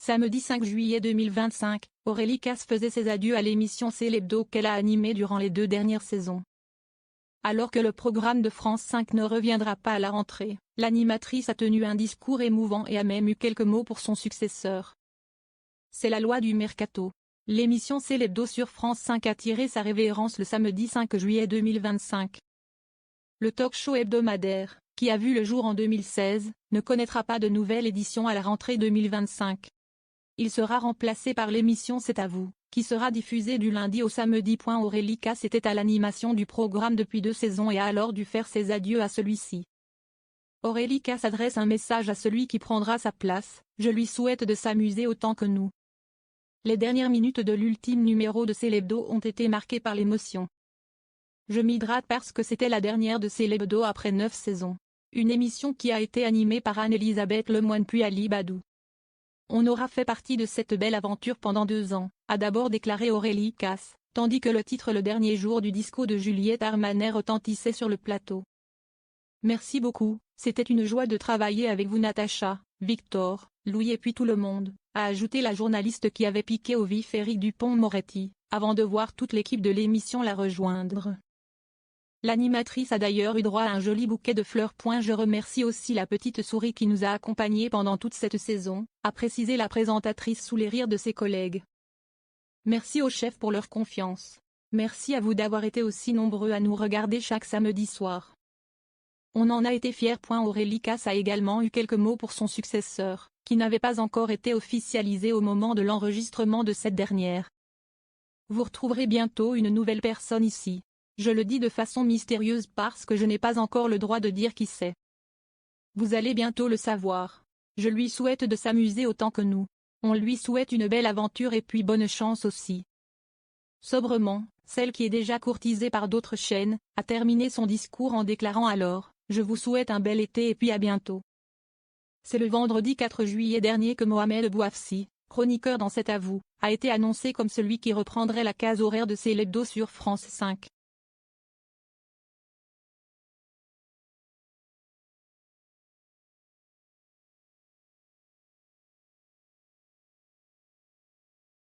Samedi 5 juillet 2025, Aurélie Casse faisait ses adieux à l'émission C'est l'Hebdo qu'elle a animée durant les 2 dernières saisons. Alors que le programme de France 5 ne reviendra pas à la rentrée, l'animatrice a tenu un discours émouvant et a même eu quelques mots pour son successeur. C'est la loi du mercato. L'émission C'est l'Hebdo sur France 5 a tiré sa révérence le samedi 5 juillet 2025. Le talk-show hebdomadaire, qui a vu le jour en 2016, ne connaîtra pas de nouvelle édition à la rentrée 2025. Il sera remplacé par l'émission C'est à vous, qui sera diffusée du lundi au samedi. Aurélie Casse était à l'animation du programme depuis 2 saisons et a alors dû faire ses adieux à celui-ci. Aurélie Casse adresse un message à celui qui prendra sa place: je lui souhaite de s'amuser autant que nous. Les dernières minutes de l'ultime numéro de C'est l'Hebdo ont été marquées par l'émotion. Je m'hydrate parce que c'était la dernière de C'est l'Hebdo après 9 saisons. Une émission qui a été animée par Anne-Elisabeth Lemoine puis Ali Badou. On aura fait partie de cette belle aventure pendant 2 ans, a d'abord déclaré Aurélie Casse, tandis que le titre Le dernier jour du disco de Juliette Armanet retentissait sur le plateau. Merci beaucoup, c'était une joie de travailler avec vous Natacha, Victor, Louis et puis tout le monde, a ajouté la journaliste qui avait piqué au vif Éric Dupond-Moretti, avant de voir toute l'équipe de l'émission la rejoindre. L'animatrice a d'ailleurs eu droit à un joli bouquet de fleurs. Je remercie aussi la petite souris qui nous a accompagnés pendant toute cette saison, a précisé la présentatrice sous les rires de ses collègues. Merci aux chefs pour leur confiance. Merci à vous d'avoir été aussi nombreux à nous regarder chaque samedi soir. On en a été fiers. Aurélie Casse a également eu quelques mots pour son successeur, qui n'avait pas encore été officialisé au moment de l'enregistrement de cette dernière. Vous retrouverez bientôt une nouvelle personne ici. Je le dis de façon mystérieuse parce que je n'ai pas encore le droit de dire qui c'est. Vous allez bientôt le savoir. Je lui souhaite de s'amuser autant que nous. On lui souhaite une belle aventure et puis bonne chance aussi. Sobrement, celle qui est déjà courtisée par d'autres chaînes, a terminé son discours en déclarant alors: je vous souhaite un bel été et puis à bientôt. C'est le vendredi 4 juillet dernier que Mohamed Bouafsi, chroniqueur dans C'est à vous, a été annoncé comme celui qui reprendrait la case horaire de C'est l'Hebdo sur France 5.